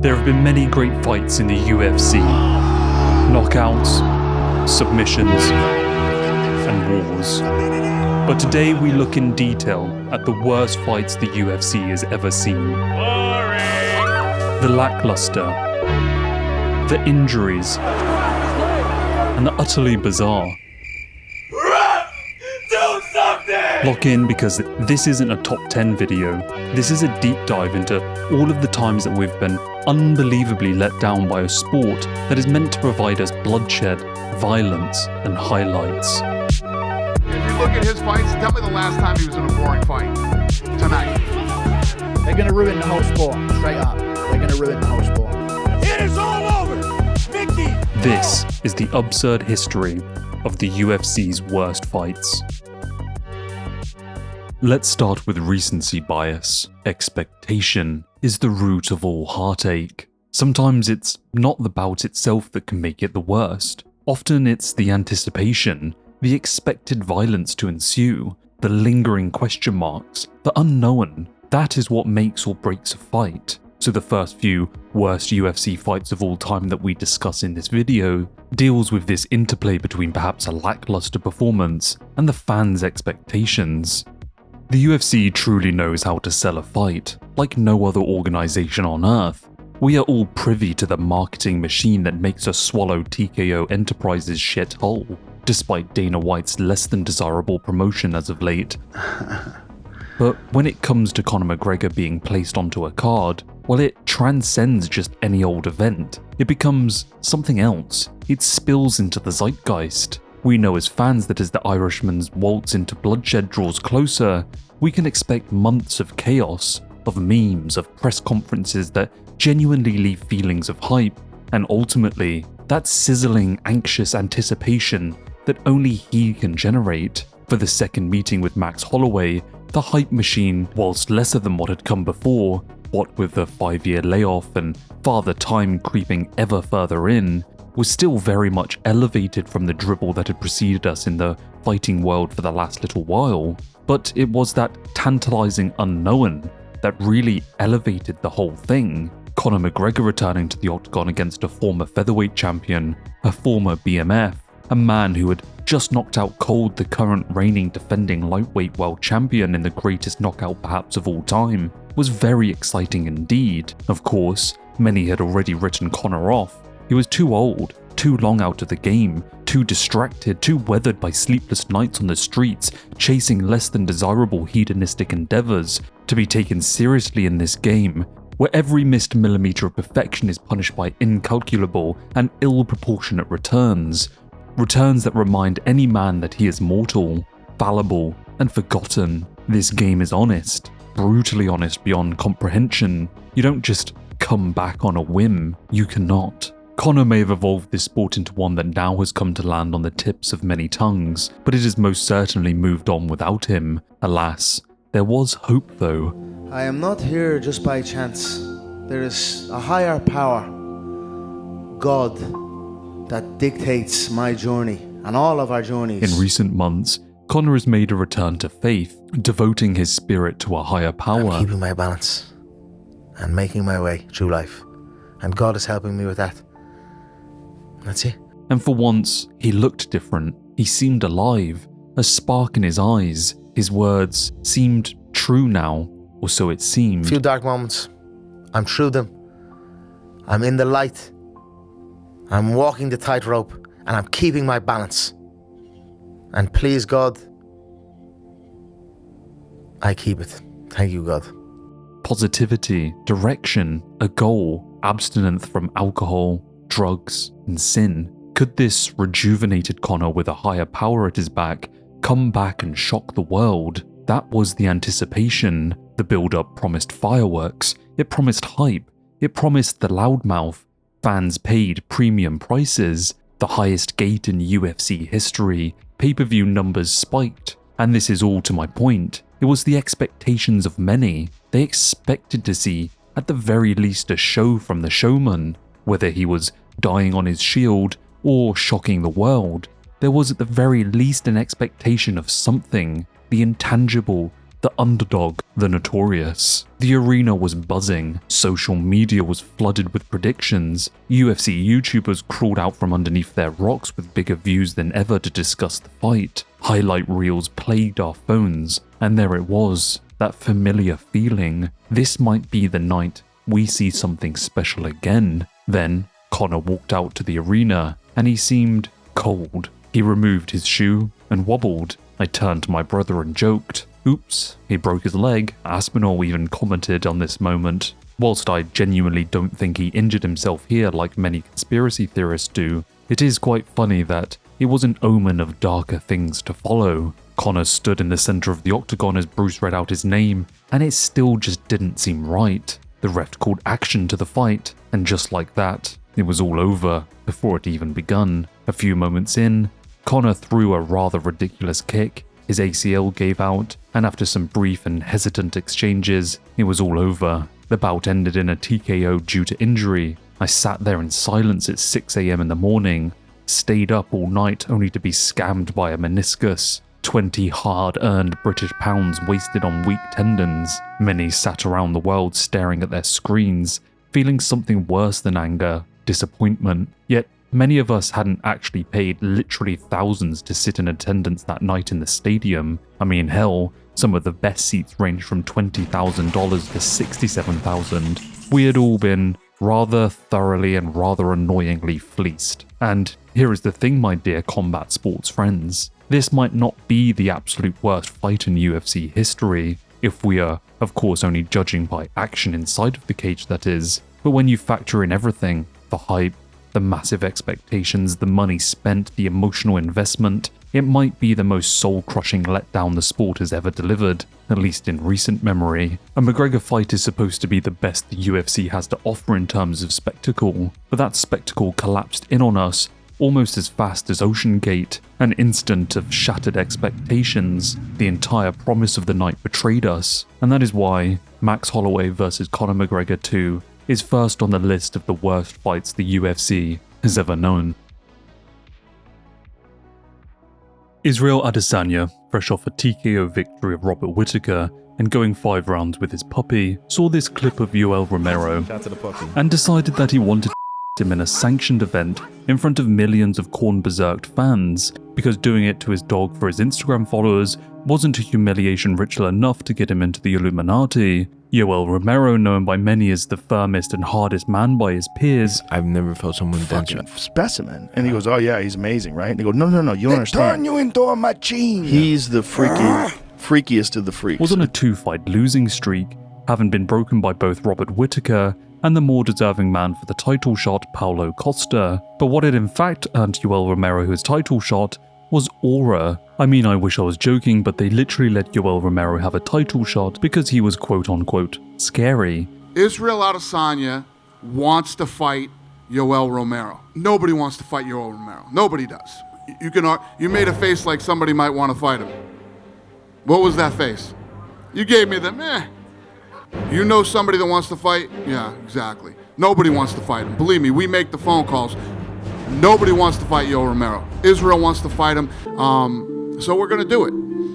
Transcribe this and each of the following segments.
There have been many great fights in the UFC. Knockouts, submissions, and wars. But today we look in detail at the worst fights the UFC has ever seen. The lackluster, the injuries, and the utterly bizarre. Lock in, because this isn't a top 10 video. This is a deep dive into all of the times that we've been unbelievably let down by a sport that is meant to provide us bloodshed, violence, and highlights. If you look at his fights, tell me the last time he was in a boring fight. Tonight. They're going to ruin the whole sport, straight up. They're going to ruin the whole sport. It is all over! Mickey! This is the absurd history of the UFC's worst fights. Let's start with recency bias. Expectation is the root of all heartache. Sometimes it's not the bout itself that can make it the worst. Often it's the anticipation, the expected violence to ensue, the lingering question marks, the unknown. That is what makes or breaks a fight. So the first few worst UFC fights of all time that we discuss in this video deals with this interplay between perhaps a lackluster performance and the fans' expectations. The UFC truly knows how to sell a fight, like no other organisation on earth. We are all privy to the marketing machine that makes us swallow TKO Enterprises' shit whole, despite Dana White's less than desirable promotion as of late. But when it comes to Conor McGregor being placed onto a card, well, it transcends just any old event. It becomes something else. It spills into the zeitgeist. We know as fans that as the Irishman's waltz into bloodshed draws closer, we can expect months of chaos, of memes, of press conferences that genuinely leave feelings of hype, and ultimately, that sizzling, anxious anticipation that only he can generate. For the second meeting with Max Holloway, the hype machine, whilst lesser than what had come before, what with the 5-year layoff and Father Time creeping ever further in, was still very much elevated from the dribble that had preceded us in the fighting world for the last little while. But it was that tantalizing unknown that really elevated the whole thing. Conor McGregor returning to the octagon against a former featherweight champion, a former BMF, a man who had just knocked out cold the current reigning defending lightweight world champion in the greatest knockout perhaps of all time, was very exciting indeed. Of course, many had already written Conor off. He was too old, too long out of the game, too distracted, too weathered by sleepless nights on the streets, chasing less than desirable hedonistic endeavours, to be taken seriously in this game, where every missed millimetre of perfection is punished by incalculable and ill-proportionate returns. Returns that remind any man that he is mortal, fallible, and forgotten. This game is honest, brutally honest beyond comprehension. You don't just come back on a whim. You cannot. Conor may have evolved this sport into one that now has come to land on the tips of many tongues, but it has most certainly moved on without him. Alas, there was hope though. I am not here just by chance. There is a higher power, God, that dictates my journey and all of our journeys. In recent months, Conor has made a return to faith, devoting his spirit to a higher power. I'm keeping my balance and making my way through life, and God is helping me with that. That's it. And for once, he looked different. He seemed alive, a spark in his eyes. His words seemed true now, or so it seemed. A few dark moments. I'm through them. I'm in the light. I'm walking the tightrope, and I'm keeping my balance. And please God, I keep it. Thank you, God. Positivity, direction, a goal, abstinence from alcohol, drugs, and sin. Could this rejuvenated Conor with a higher power at his back come back and shock the world? That was the anticipation. The build-up promised fireworks, it promised hype, it promised the loudmouth. Fans paid premium prices, the highest gate in UFC history, pay-per-view numbers spiked, and this is all to my point. It was the expectations of many. They expected to see, at the very least, a show from the showman. Whether he was dying on his shield or shocking the world, there was at the very least an expectation of something, the intangible, the the underdog, the notorious. The arena was buzzing, social media was flooded with predictions, UFC YouTubers crawled out from underneath their rocks with bigger views than ever to discuss the fight. Highlight reels plagued our phones, and there it was, that familiar feeling. This might be the night we see something special again. Then, Conor walked out to the arena, and he seemed cold. He removed his shoe and wobbled. I turned to my brother and joked, "Oops, he broke his leg." Aspinall even commented on this moment. Whilst I genuinely don't think he injured himself here like many conspiracy theorists do, it is quite funny that it was an omen of darker things to follow. Conor stood in the center of the octagon as Bruce read out his name, and it still just didn't seem right. The ref called action to the fight, and just like that, it was all over before it even begun. A few moments in, Conor threw a rather ridiculous kick, his ACL gave out, and after some brief and hesitant exchanges, it was all over. The bout ended in a TKO due to injury. I sat there in silence at 6 AM in the morning, stayed up all night only to be scammed by a meniscus. 20 hard-earned British pounds wasted on weak tendons. Many sat around the world staring at their screens, feeling something worse than anger, disappointment. Yet many of us hadn't actually paid literally thousands to sit in attendance that night in the stadium. I mean, hell, some of the best seats ranged from $20,000 to $67,000. We had all been rather thoroughly and rather annoyingly fleeced. And here is the thing, my dear combat sports friends. This might not be the absolute worst fight in UFC history, if we are, of course, only judging by action inside of the cage, that is. But when you factor in everything, the hype, the massive expectations, the money spent, the emotional investment, it might be the most soul-crushing letdown the sport has ever delivered, at least in recent memory. A McGregor fight is supposed to be the best the UFC has to offer in terms of spectacle, but that spectacle collapsed in on us almost as fast as Ocean Gate, an instant of shattered expectations. The entire promise of the night betrayed us, and that is why Max Holloway vs Conor McGregor 2 is first on the list of the worst fights the UFC has ever known. Israel Adesanya, fresh off a TKO victory of Robert Whittaker and going 5 rounds with his puppy, saw this clip of Yoel Romero and decided that he wanted to him in a sanctioned event in front of millions of corn-berserked fans, because doing it to his dog for his Instagram followers wasn't a humiliation ritual enough to get him into the Illuminati. Yoel Romero, known by many as the firmest and hardest man by his peers, I've never felt someone fucking specimen. And he goes, "Oh yeah, he's amazing, right?" And they go, no, you don't understand. Turn you into a machine. He's the freakiest of the freaks. was on a 2-fight losing streak, having been broken by both Robert Whittaker and the more deserving man for the title shot, Paulo Costa. But what had in fact earned Yoel Romero his title shot was aura. I mean, I wish I was joking, but they literally let Yoel Romero have a title shot because he was quote-unquote scary. Israel Adesanya wants to fight Yoel Romero. Nobody wants to fight Yoel Romero. Nobody does. You made a face like somebody might want to fight him. What was that face? You gave me the meh. You know somebody that wants to fight? Yeah, exactly. Nobody wants to fight him. Believe me, we make the phone calls. Nobody wants to fight Yoel Romero. Israel wants to fight him, so we're going to do it.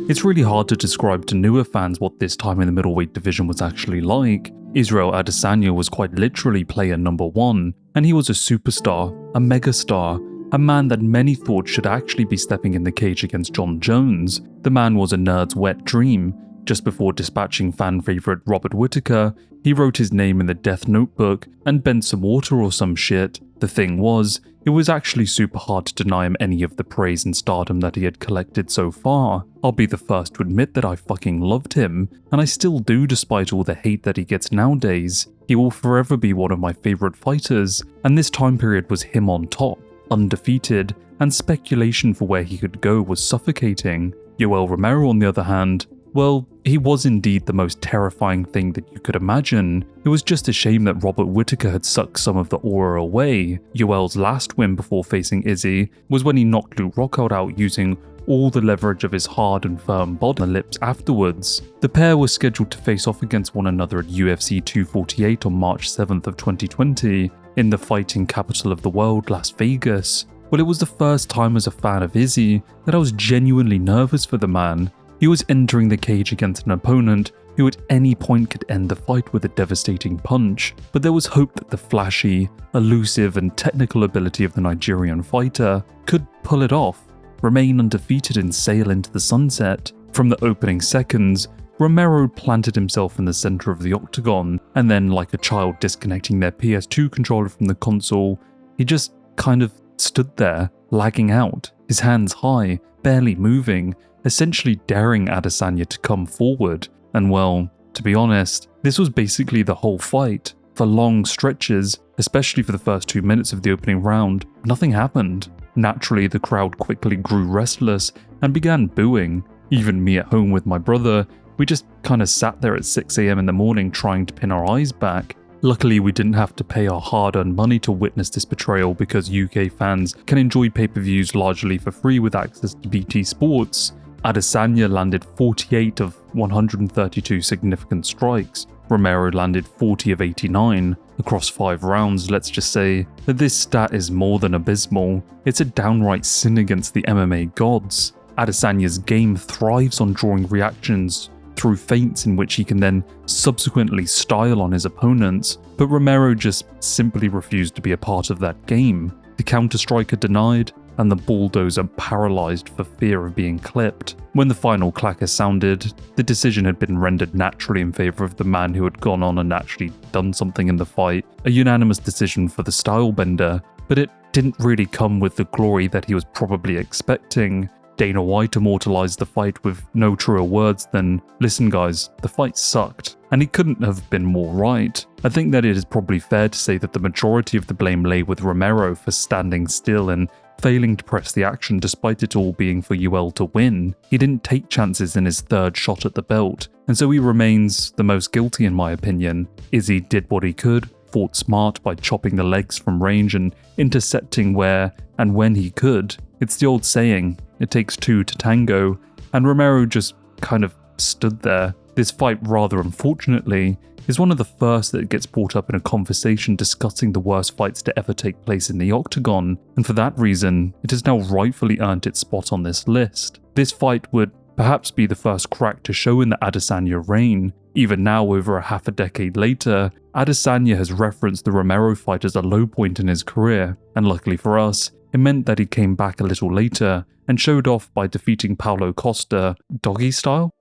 It's really hard to describe to newer fans what this time in the middleweight division was actually like. Israel Adesanya was quite literally player number 1, and he was a superstar, a megastar, a man that many thought should actually be stepping in the cage against John Jones. The man was a nerd's wet dream. Just before dispatching fan favourite Robert Whittaker, he wrote his name in the death notebook and bent some water or some shit. The thing was, it was actually super hard to deny him any of the praise and stardom that he had collected so far. I'll be the first to admit that I fucking loved him, and I still do despite all the hate that he gets nowadays. He will forever be one of my favourite fighters, and this time period was him on top, undefeated, and speculation for where he could go was suffocating. Yoel Romero, on the other hand, well, he was indeed the most terrifying thing that you could imagine. It was just a shame that Robert Whittaker had sucked some of the aura away. Yoel's last win before facing Izzy was when he knocked Luke Rockhold out using all the leverage of his hard and firm body on the lips afterwards. The pair were scheduled to face off against one another at UFC 248 on March 7th of 2020 in the fighting capital of the world, Las Vegas. Well, it was the first time as a fan of Izzy that I was genuinely nervous for the man. He was entering the cage against an opponent who at any point could end the fight with a devastating punch, but there was hope that the flashy, elusive and technical ability of the Nigerian fighter could pull it off, remain undefeated and sail into the sunset. From the opening seconds, Romero planted himself in the center of the octagon, and then like a child disconnecting their PS2 controller from the console, he just kind of stood there, lagging out, his hands high, barely moving, essentially daring Adesanya to come forward. And well, to be honest, this was basically the whole fight. For long stretches, especially for the first 2 minutes of the opening round, nothing happened. Naturally, the crowd quickly grew restless and began booing. Even me at home with my brother, we just kind of sat there at 6 AM in the morning trying to pin our eyes back. Luckily, we didn't have to pay our hard-earned money to witness this betrayal because UK fans can enjoy pay-per-views largely for free with access to BT Sports. Adesanya landed 48 of 132 significant strikes. Romero landed 40 of 89. Across 5 rounds, let's just say that this stat is more than abysmal. It's a downright sin against the MMA gods. Adesanya's game thrives on drawing reactions through feints in which he can then subsequently style on his opponents, but Romero just simply refused to be a part of that game. The counter-striker denied, and the bulldozer paralyzed for fear of being clipped. When the final clacker sounded, the decision had been rendered naturally in favor of the man who had gone on and actually done something in the fight, a unanimous decision for the stylebender, but it didn't really come with the glory that he was probably expecting. Dana White immortalized the fight with no truer words than, "Listen guys, the fight sucked," and he couldn't have been more right. I think that it is probably fair to say that the majority of the blame lay with Romero for standing still and failing to press the action despite it all being for UL to win. He didn't take chances in his third shot at the belt, and so he remains the most guilty in my opinion. Izzy did what he could, fought smart by chopping the legs from range and intercepting where and when he could. It's the old saying, it takes two to tango, and Romero just kind of stood there. This fight, rather unfortunately, is one of the first that gets brought up in a conversation discussing the worst fights to ever take place in the octagon, and for that reason, it has now rightfully earned its spot on this list. This fight would perhaps be the first crack to show in the Adesanya reign. Even now, over a half a decade later, Adesanya has referenced the Romero fight as a low point in his career, and luckily for us, it meant that he came back a little later and showed off by defeating Paulo Costa, doggy style.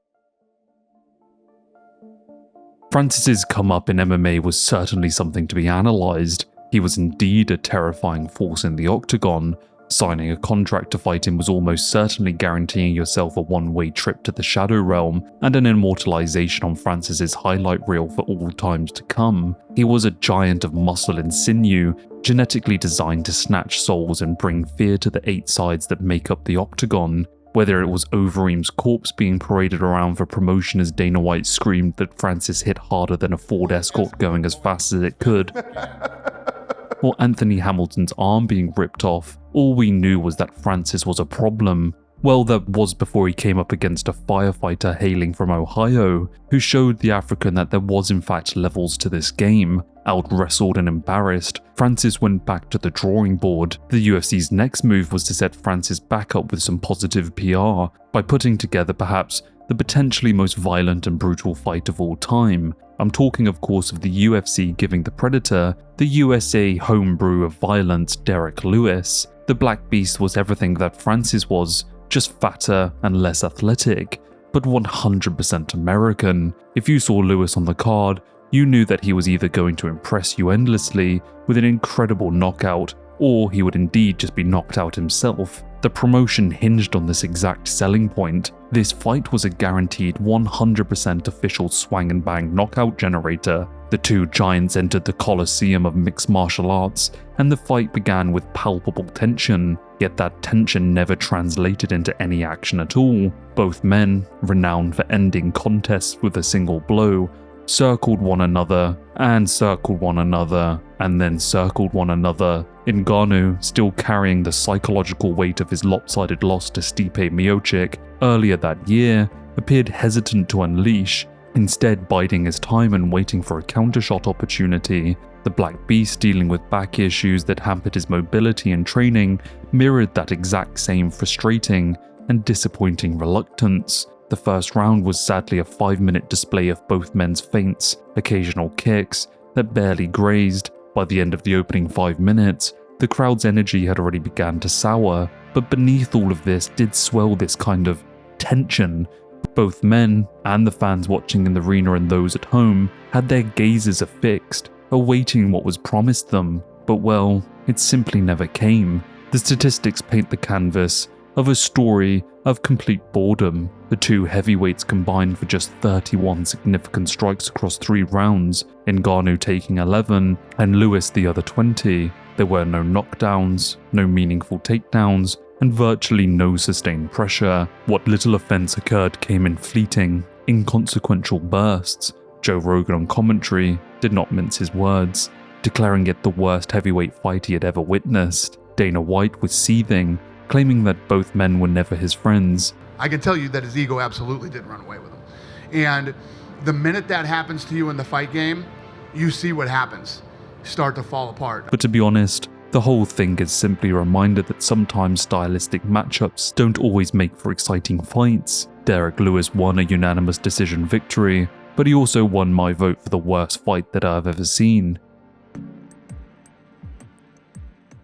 Francis's come up in MMA was certainly something to be analysed. He was indeed a terrifying force in the octagon. Signing a contract to fight him was almost certainly guaranteeing yourself a one-way trip to the Shadow Realm and an immortalisation on Francis's highlight reel for all times to come. He was a giant of muscle and sinew, genetically designed to snatch souls and bring fear to the 8 sides that make up the octagon. Whether it was Overeem's corpse being paraded around for promotion as Dana White screamed that Francis hit harder than a Ford Escort going as fast as it could, or Anthony Hamilton's arm being ripped off, all we knew was that Francis was a problem. Well, that was before he came up against a firefighter hailing from Ohio, who showed the African that there was in fact levels to this game. Out-wrestled and embarrassed, Francis went back to the drawing board. The UFC's next move was to set Francis back up with some positive PR, by putting together perhaps the potentially most violent and brutal fight of all time. I'm talking of course of the UFC giving the Predator, the USA homebrew of violence, Derek Lewis. The Black Beast was everything that Francis was, just fatter and less athletic, but 100% American. If you saw Lewis on the card, you knew that he was either going to impress you endlessly with an incredible knockout, or he would indeed just be knocked out himself. The promotion hinged on this exact selling point. This fight was a guaranteed 100% official swang and bang knockout generator. The two giants entered the Coliseum of mixed martial arts, and the fight began with palpable tension, yet that tension never translated into any action at all. Both men, renowned for ending contests with a single blow, circled one another, and circled one another, and then circled one another. Ngannou, still carrying the psychological weight of his lopsided loss to Stipe Miocic earlier that year, appeared hesitant to unleash, instead biding his time and waiting for a countershot opportunity. The Black Beast, dealing with back issues that hampered his mobility and training, mirrored that exact same frustrating and disappointing reluctance. The first round was sadly a 5-minute display of both men's feints, occasional kicks that barely grazed. By the end of the opening 5 minutes, the crowd's energy had already begun to sour, but beneath all of this did swell this kind of tension. Both men and the fans watching in the arena and those at home had their gazes affixed, awaiting what was promised them, but well, it simply never came. The statistics paint the canvas of a story of complete boredom. The two heavyweights combined for just 31 significant strikes across 3 rounds, Ngannou taking 11 and Lewis the other 20. There were no knockdowns, no meaningful takedowns, and virtually no sustained pressure. What little offense occurred came in fleeting, inconsequential bursts. Joe Rogan on commentary did not mince his words, declaring it the worst heavyweight fight he had ever witnessed. Dana White was seething, claiming that both men were never his friends. I can tell you that his ego absolutely did run away with him. And the minute that happens to you in the fight game, you see what happens. Start to fall apart. But to be honest, the whole thing is simply a reminder that sometimes stylistic matchups don't always make for exciting fights. Derek Lewis won a unanimous decision victory, but he also won my vote for the worst fight that I've ever seen.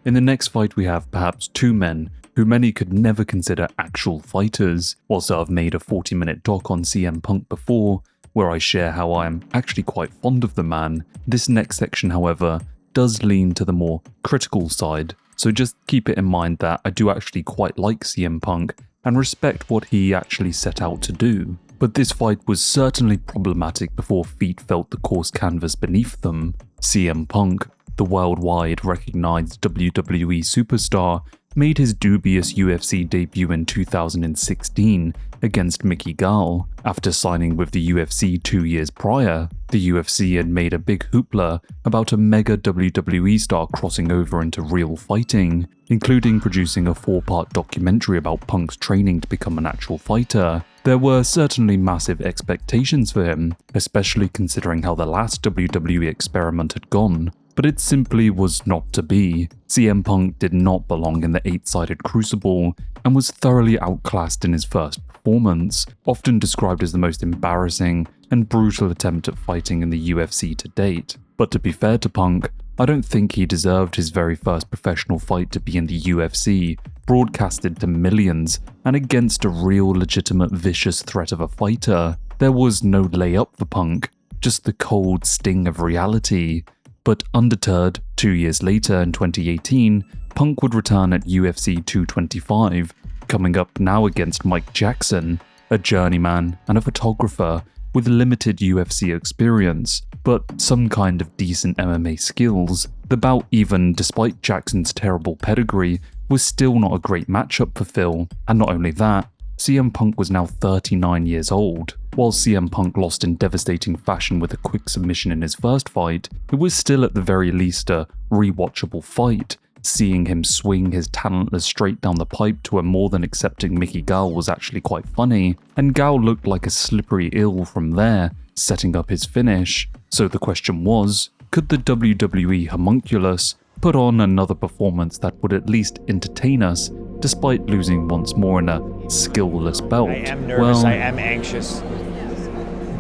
In the next fight we have perhaps 2 men who many could never consider actual fighters. Whilst I've made a 40-minute doc on CM Punk before, where I share how I am actually quite fond of the man, this next section, however, does lean to the more critical side, so just keep it in mind that I do actually quite like CM Punk and respect what he actually set out to do. But this fight was certainly problematic before feet felt the coarse canvas beneath them. CM Punk, the worldwide recognized WWE superstar, made his dubious UFC debut in 2016 against Mickey Gall. After signing with the UFC 2 years prior, the UFC had made a big hoopla about a mega WWE star crossing over into real fighting, including producing a 4-part documentary about Punk's training to become an actual fighter. There were certainly massive expectations for him, especially considering how the last WWE experiment had gone. But it simply was not to be. CM Punk did not belong in the 8-sided crucible and was thoroughly outclassed in his first performance, often described as the most embarrassing and brutal attempt at fighting in the UFC to date. But to be fair to Punk, I don't think he deserved his very first professional fight to be in the UFC, broadcasted to millions and against a real legitimate vicious threat of a fighter. There was no layup for Punk, just the cold sting of reality. But undeterred, 2 years later in 2018, Punk would return at UFC 225, coming up now against Mike Jackson, a journeyman and a photographer with limited UFC experience, but some kind of decent MMA skills. The bout, even despite Jackson's terrible pedigree, was still not a great matchup for Phil, and not only that, CM Punk was now 39 years old. While CM Punk lost in devastating fashion with a quick submission in his first fight, it was still at the very least a rewatchable fight. Seeing him swing his talentless straight down the pipe to a more than accepting Mickey Gall was actually quite funny, and Gall looked like a slippery eel from there, setting up his finish. So the question was, could the WWE homunculus put on another performance that would at least entertain us, despite losing once more in a skillless belt? I am nervous, I am anxious,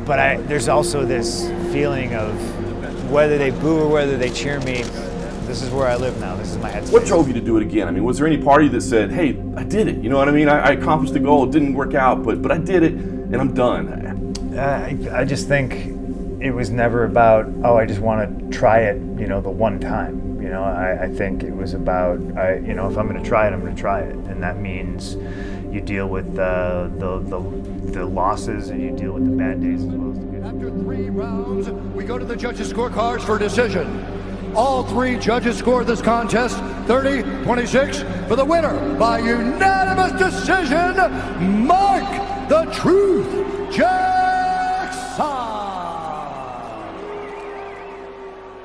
but there's also this feeling of whether they boo or whether they cheer me, this is where I live now, this is my headspace. What drove you to do it again? I mean, was there any party that said, hey, I did it, you know what I mean? I accomplished the goal, it didn't work out, but I did it, and I'm done. I just think it was never about, oh, I just want to try it, the one time. I think it was about, if I'm going to try it, I'm going to try it. And that means you deal with the losses and you deal with the bad days as well as the good. After 3 rounds, we go to the judges' scorecards for decision. All 3 judges scored this contest 30-26 for the winner by unanimous decision, Mike the Truth Jackson.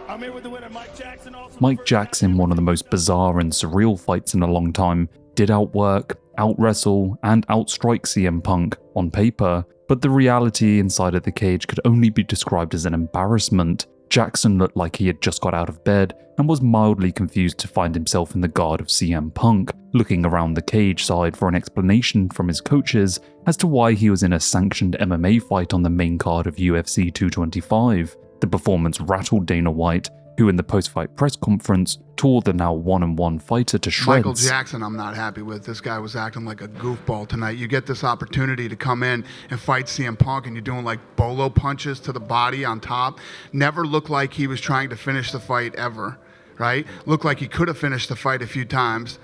I'm here with the winner, Mike Jackson. Mike Jackson, one of the most bizarre and surreal fights in a long time, did outwork, out-wrestle, and outstrike CM Punk on paper, but the reality inside of the cage could only be described as an embarrassment. Jackson looked like he had just got out of bed and was mildly confused to find himself in the guard of CM Punk, looking around the cage side for an explanation from his coaches as to why he was in a sanctioned MMA fight on the main card of UFC 225. The performance rattled Dana White, who in the post-fight press conference tore the now 1-1 fighter to shreds. Michael Jackson, I'm not happy with. This guy was acting like a goofball tonight. You get this opportunity to come in and fight CM Punk, and you're doing like bolo punches to the body on top. Never looked like he was trying to finish the fight ever, right? Looked like he could have finished the fight a few times.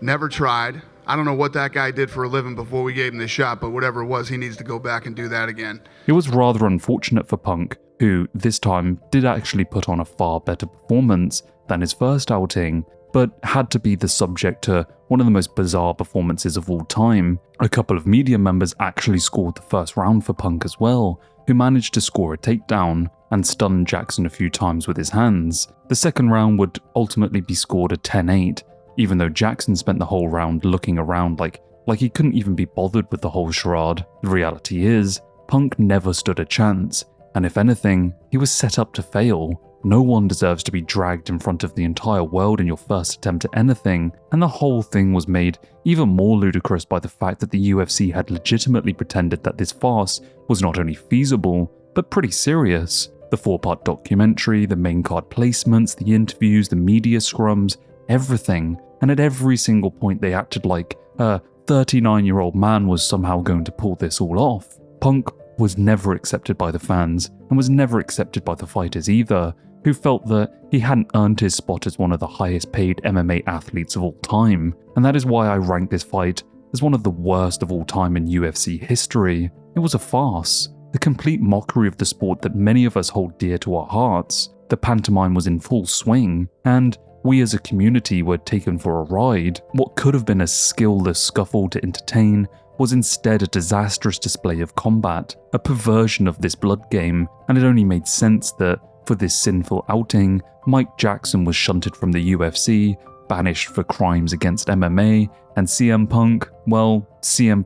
Never tried. I don't know what that guy did for a living before we gave him the shot, but whatever it was, he needs to go back and do that again. It was rather unfortunate for Punk, who this time did actually put on a far better performance than his first outing, but had to be the subject to one of the most bizarre performances of all time. A couple of media members actually scored the first round for Punk as well, who managed to score a takedown and stun Jackson a few times with his hands. The second round would ultimately be scored a 10-8, even though Jackson spent the whole round looking around like he couldn't even be bothered with the whole charade. The reality is, Punk never stood a chance, and if anything, he was set up to fail. No one deserves to be dragged in front of the entire world in your first attempt at anything, and the whole thing was made even more ludicrous by the fact that the UFC had legitimately pretended that this farce was not only feasible, but pretty serious. The 4-part documentary, the main card placements, the interviews, the media scrums, everything, and at every single point they acted like a 39-year-old man was somehow going to pull this all off. Punk was never accepted by the fans, and was never accepted by the fighters either, who felt that he hadn't earned his spot as one of the highest paid MMA athletes of all time, and that is why I rank this fight as one of the worst of all time in UFC history. It was a farce, a complete mockery of the sport that many of us hold dear to our hearts. The pantomime was in full swing, and we as a community were taken for a ride. What could have been a skillless scuffle to entertain was instead a disastrous display of combat, a perversion of this blood game, and it only made sense that, for this sinful outing, Mike Jackson was shunted from the UFC, banished for crimes against MMA, and CM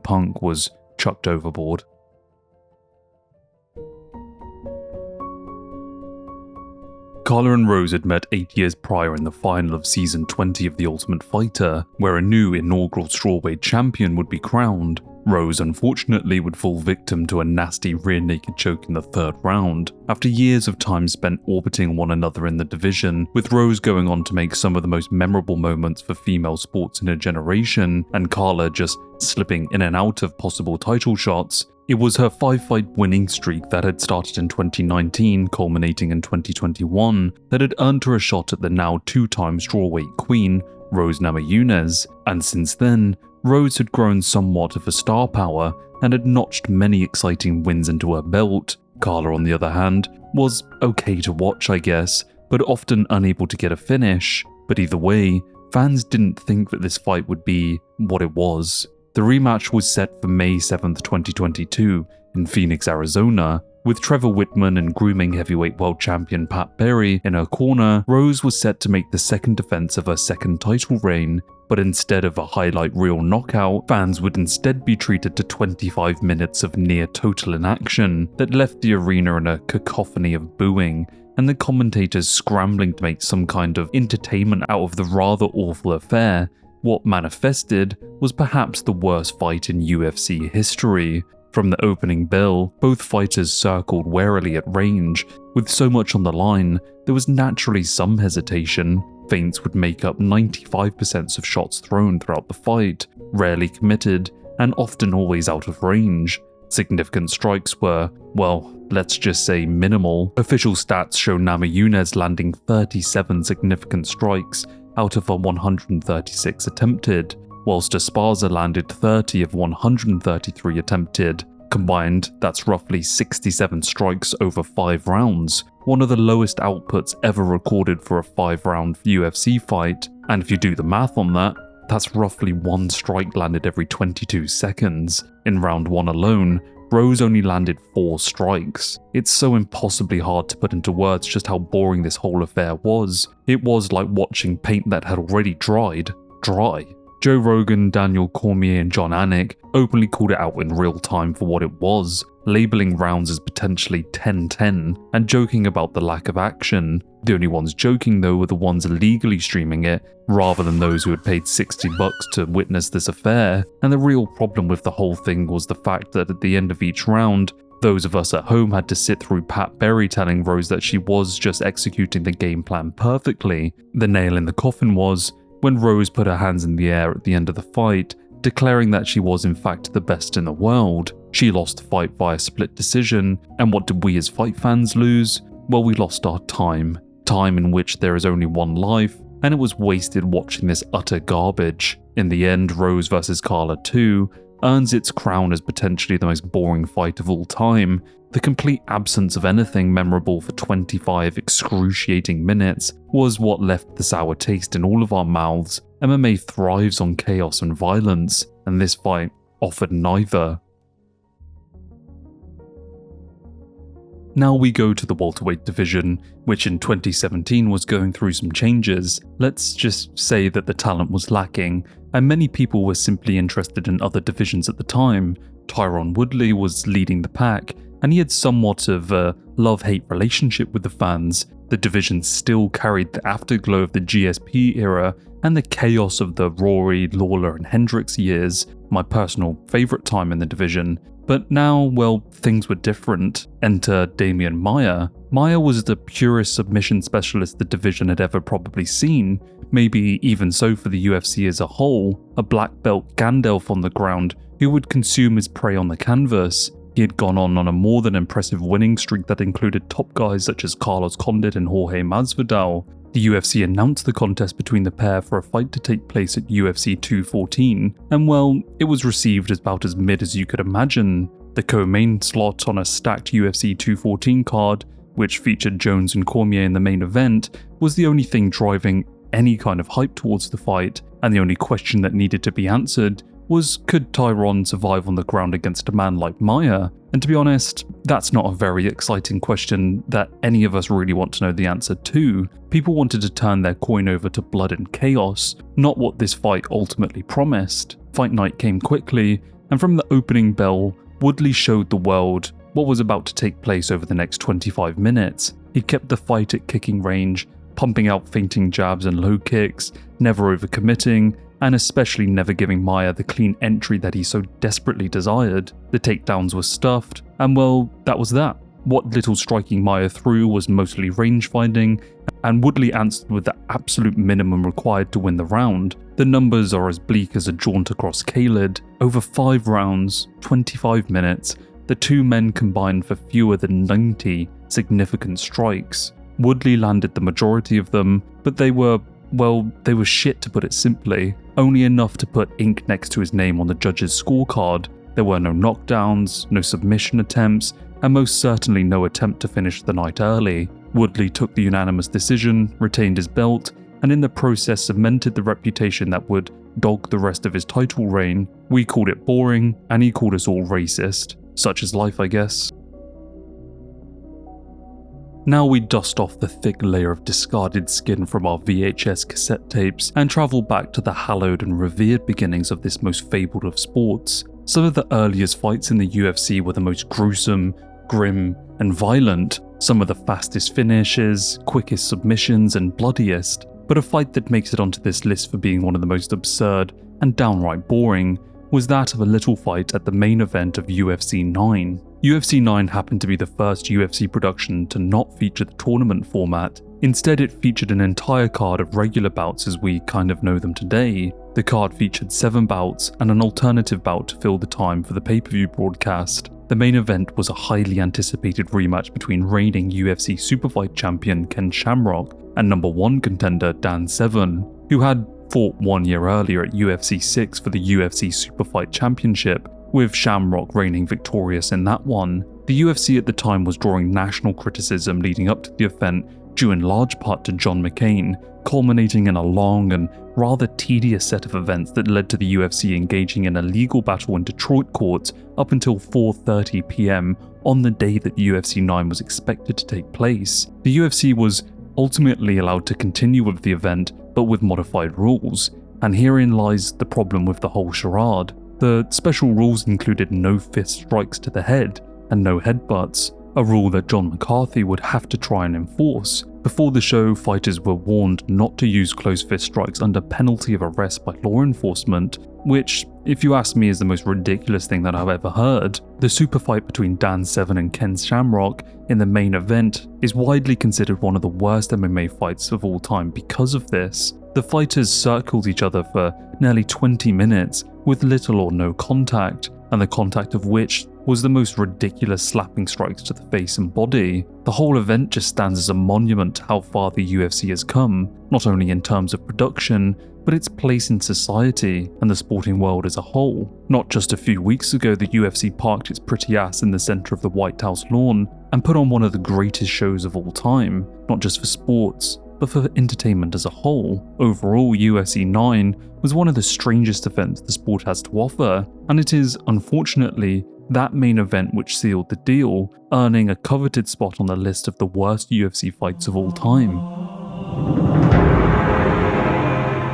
Punk was chucked overboard. Carla and Rose had met 8 years prior in the final of Season 20 of The Ultimate Fighter, where a new inaugural strawweight champion would be crowned. Rose, unfortunately, would fall victim to a nasty rear naked choke in the third round, after years of time spent orbiting one another in the division, with Rose going on to make some of the most memorable moments for female sports in a generation, and Carla just slipping in and out of possible title shots. It was her 5-fight winning streak that had started in 2019, culminating in 2021, that had earned her a shot at the now 2-time strawweight queen, Rose Namajunas, and since then, Rose had grown somewhat of a star power and had notched many exciting wins into her belt. Carla, on the other hand, was okay to watch, I guess, but often unable to get a finish. But either way, fans didn't think that this fight would be what it was. The rematch was set for May 7th, 2022 in Phoenix, Arizona. With Trevor Whitman and grooming heavyweight world champion Pat Berry in her corner, Rose was set to make the second defense of her second title reign, but instead of a highlight reel knockout, fans would instead be treated to 25 minutes of near total inaction that left the arena in a cacophony of booing, and the commentators scrambling to make some kind of entertainment out of the rather awful affair. What manifested was perhaps the worst fight in UFC history. From the opening bell, both fighters circled warily at range. With so much on the line, there was naturally some hesitation. Feints would make up 95% of shots thrown throughout the fight, rarely committed, and often always out of range. Significant strikes were, well, let's just say minimal. Official stats show Namajunas landing 37 significant strikes out of her 136 attempted, whilst Esparza landed 30 of 133 attempted. Combined, that's roughly 67 strikes over 5 rounds, one of the lowest outputs ever recorded for a 5-round UFC fight, and if you do the math on that, that's roughly 1 strike landed every 22 seconds. In round 1 alone, Rose only landed 4 strikes. It's so impossibly hard to put into words just how boring this whole affair was. It was like watching paint that had already dried, dry. Joe Rogan, Daniel Cormier and John Anik openly called it out in real time for what it was. labeling rounds as potentially 10-10 and joking about the lack of action. The only ones joking though were the ones illegally streaming it, rather than those who had paid $60 to witness this affair. And the real problem with the whole thing was the fact that at the end of each round, those of us at home had to sit through Pat Berry telling Rose that she was just executing the game plan perfectly. The nail in the coffin was when Rose put her hands in the air at the end of the fight, declaring that she was in fact the best in the world. She lost the fight via split decision, and what did we as fight fans lose? Well, we lost our time. Time in which there is only one life, and it was wasted watching this utter garbage. In the end, Rose vs Carla 2 earns its crown as potentially the most boring fight of all time. The complete absence of anything memorable for 25 excruciating minutes was what left the sour taste in all of our mouths. MMA thrives on chaos and violence, and this fight offered neither. Now we go to the welterweight division, which in 2017 was going through some changes. Let's just say that the talent was lacking, and many people were simply interested in other divisions at the time. Tyron Woodley was leading the pack, and he had somewhat of a love-hate relationship with the fans. The division still carried the afterglow of the GSP era and the chaos of the Rory, Lawler and Hendricks years, my personal favourite time in the division. But now, well, things were different. Enter Damian Maia. Maia was the purest submission specialist the division had ever probably seen, maybe even so for the UFC as a whole, a black belt Gandalf on the ground who would consume his prey on the canvas. He had gone on a more than impressive winning streak that included top guys such as Carlos Condit and Jorge Masvidal. The UFC announced the contest between the pair for a fight to take place at UFC 214, and well, it was received as about as mid as you could imagine. The co-main slot on a stacked UFC 214 card, which featured Jones and Cormier in the main event, was the only thing driving any kind of hype towards the fight, and the only question that needed to be answered was, could Tyron survive on the ground against a man like Maia? And to be honest, that's not a very exciting question that any of us really want to know the answer to. People wanted to turn their coin over to blood and chaos, not what this fight ultimately promised. Fight night came quickly, and from the opening bell, Woodley showed the world what was about to take place over the next 25 minutes. He kept the fight at kicking range, pumping out feinting jabs and low kicks, never overcommitting, and especially never giving Maia the clean entry that he so desperately desired. The takedowns were stuffed, and well, that was that. What little striking Maia threw was mostly range finding, and Woodley answered with the absolute minimum required to win the round. The numbers are as bleak as a jaunt across Kaled. Over 5 rounds, 25 minutes, the two men combined for fewer than 90 significant strikes. Woodley landed the majority of them, but they were shit to put it simply. Only enough to put ink next to his name on the judge's scorecard. There were no knockdowns, no submission attempts, and most certainly no attempt to finish the night early. Woodley took the unanimous decision, retained his belt, and in the process cemented the reputation that would dog the rest of his title reign. We called it boring, and he called us all racist. Such is life, I guess. Now we dust off the thick layer of discarded skin from our VHS cassette tapes and travel back to the hallowed and revered beginnings of this most fabled of sports. Some of the earliest fights in the UFC were the most gruesome, grim, and violent, some of the fastest finishes, quickest submissions, and bloodiest, but a fight that makes it onto this list for being one of the most absurd and downright boring was that of a little fight at the main event of UFC 9. UFC 9 happened to be the first UFC production to not feature the tournament format. Instead, it featured an entire card of regular bouts as we kind of know them today. The card featured 7 bouts and an alternative bout to fill the time for the pay-per-view broadcast. The main event was a highly anticipated rematch between reigning UFC Superfight champion Ken Shamrock and number 1 contender Dan Severn, who had fought 1 year earlier at UFC 6 for the UFC Superfight Championship, with Shamrock reigning victorious in that one. The UFC at the time was drawing national criticism leading up to the event, due in large part to John McCain, culminating in a long and rather tedious set of events that led to the UFC engaging in a legal battle in Detroit courts up until 4:30 PM on the day that UFC 9 was expected to take place. The UFC was ultimately allowed to continue with the event, but with modified rules, and herein lies the problem with the whole charade. The special rules included no fist strikes to the head, and no headbutts, a rule that John McCarthy would have to try and enforce. Before the show, fighters were warned not to use close fist strikes under penalty of arrest by law enforcement, which, if you ask me, is the most ridiculous thing that I've ever heard. The super fight between Dan Severn and Ken Shamrock in the main event is widely considered one of the worst MMA fights of all time because of this. The fighters circled each other for nearly 20 minutes with little or no contact, and the contact of which was the most ridiculous slapping strikes to the face and body. The whole event just stands as a monument to how far the UFC has come, not only in terms of production, but its place in society and the sporting world as a whole. Not just a few weeks ago, the UFC parked its pretty ass in the centre of the White House lawn and put on one of the greatest shows of all time, not just for sports, but for entertainment as a whole. Overall, UFC 9 was one of the strangest events the sport has to offer, and it is, unfortunately, that main event which sealed the deal, earning a coveted spot on the list of the worst UFC fights of all time.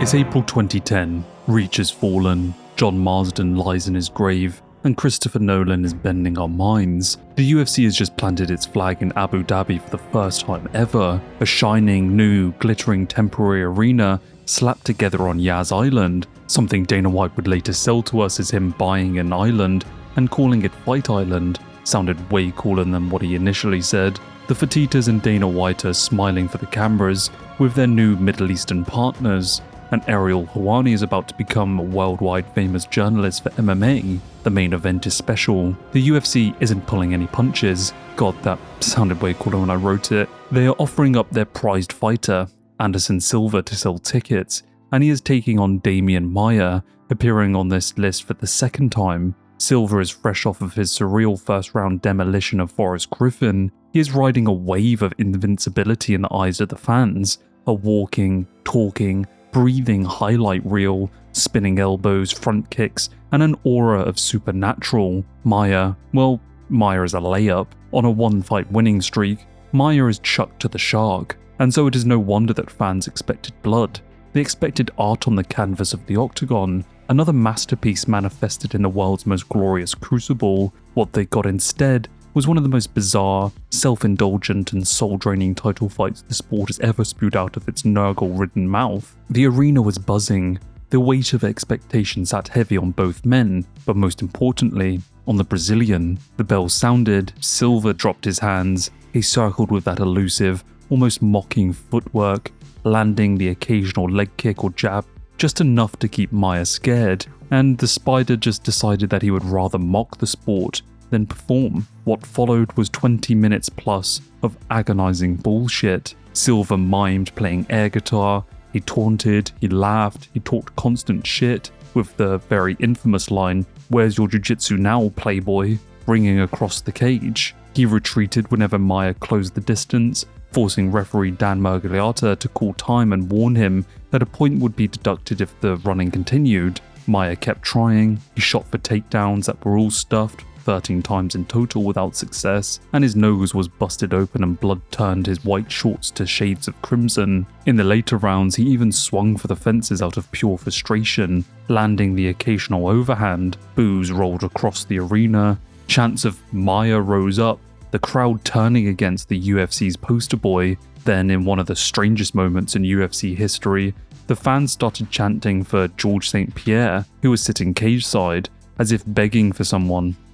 It's April 2010, Reach has fallen, John Marsden lies in his grave, and Christopher Nolan is bending our minds. The UFC has just planted its flag in Abu Dhabi for the first time ever, a shining, new, glittering temporary arena slapped together on Yas Island, something Dana White would later sell to us as him buying an island and calling it Fight Island. Sounded way cooler than what he initially said. The Fertittas and Dana White are smiling for the cameras with their new Middle Eastern partners, and Ariel Helwani is about to become a worldwide famous journalist for MMA. The main event is special. The UFC isn't pulling any punches. God, that sounded way cooler when I wrote it. They are offering up their prized fighter, Anderson Silva, to sell tickets, and he is taking on Damian Maia, appearing on this list for the second time. Silva is fresh off of his surreal first-round demolition of Forrest Griffin. He is riding a wave of invincibility in the eyes of the fans, a walking, talking, breathing highlight reel, spinning elbows, front kicks, and an aura of supernatural. Maia is a layup. On a one-fight winning streak, Maia is chucked to the shark, and so it is no wonder that fans expected blood. They expected art on the canvas of the octagon, another masterpiece manifested in the world's most glorious crucible. What they got instead was one of the most bizarre, self-indulgent and soul-draining title fights the sport has ever spewed out of its Nurgle-ridden mouth. The arena was buzzing. The weight of expectation sat heavy on both men, but most importantly, on the Brazilian. The bell sounded, Silva dropped his hands, he circled with that elusive, almost mocking footwork, landing the occasional leg kick or jab, just enough to keep Maia scared, and the Spider just decided that he would rather mock the sport than perform. What followed was 20 minutes plus of agonizing bullshit. Silva mimed playing air guitar, he taunted, he laughed, he talked constant shit, with the very infamous line, "Where's your jiu-jitsu now, playboy?" ringing across the cage. He retreated whenever Maia closed the distance, forcing referee Dan Murgliata to call time and warn him that a point would be deducted if the running continued. Maia kept trying, he shot for takedowns that were all stuffed, 13 times in total without success, and his nose was busted open and blood turned his white shorts to shades of crimson. In the later rounds, he even swung for the fences out of pure frustration, landing the occasional overhand. Boos rolled across the arena, chants of Maia rose up, the crowd turning against the UFC's poster boy. Then, in one of the strangest moments in UFC history, the fans started chanting for George St. Pierre, who was sitting cage side, as if begging for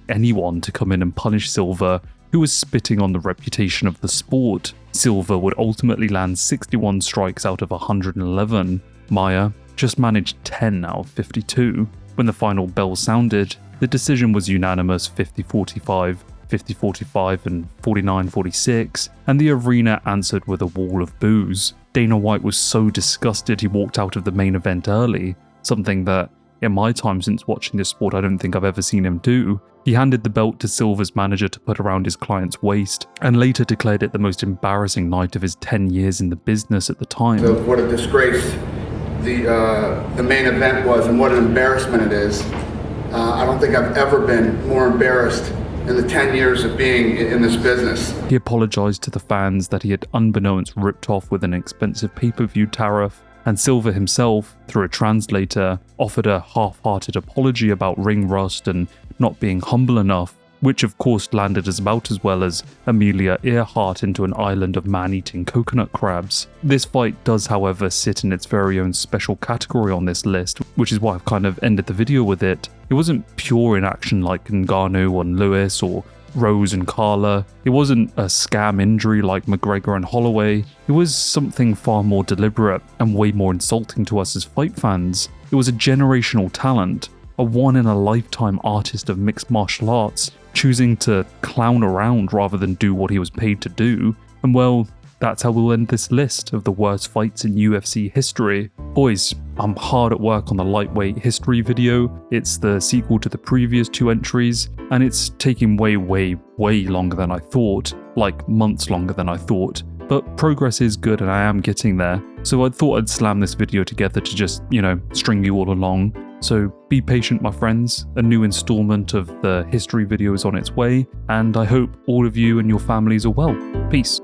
anyone to come in and punish Silva, who was spitting on the reputation of the sport. Silva would ultimately land 61 strikes out of 111. Maia just managed 10 out of 52. When the final bell sounded, the decision was unanimous 50-45, 50-45 and 49-46, and the arena answered with a wall of boos. Dana White was so disgusted he walked out of the main event early, something that, in my time since watching this sport, I don't think I've ever seen him do. He handed the belt to Silva's manager to put around his client's waist, and later declared it the most embarrassing night of his 10 years in the business at the time. So what a disgrace the main event was, and what an embarrassment it is. I don't think I've ever been more embarrassed in the 10 years of being in this business. He apologized to the fans that he had unbeknownst ripped off with an expensive pay-per-view tariff, and Silva himself, through a translator, offered a half-hearted apology about ring rust and not being humble enough. which of course landed us about as well as Amelia Earhart into an island of man-eating coconut crabs. This fight does, however, sit in its very own special category on this list, which is why I've kind of ended the video with it. It wasn't pure in action like Ngannou and Lewis or Rose and Carla. It wasn't a scam injury like McGregor and Holloway. It was something far more deliberate and way more insulting to us as fight fans. It was a generational talent, a one-in-a-lifetime artist of mixed martial arts, choosing to clown around rather than do what he was paid to do. And well, that's how we'll end this list of the worst fights in UFC history. Boys, I'm hard at work on the lightweight history video. It's the sequel to the previous 2 entries, and it's taking way longer than I thought, like months longer than I thought. But progress is good and I am getting there, so I thought I'd slam this video together to just, string you all along. So be patient, my friends. A new installment of the history video is on its way, and I hope all of you and your families are well. Peace.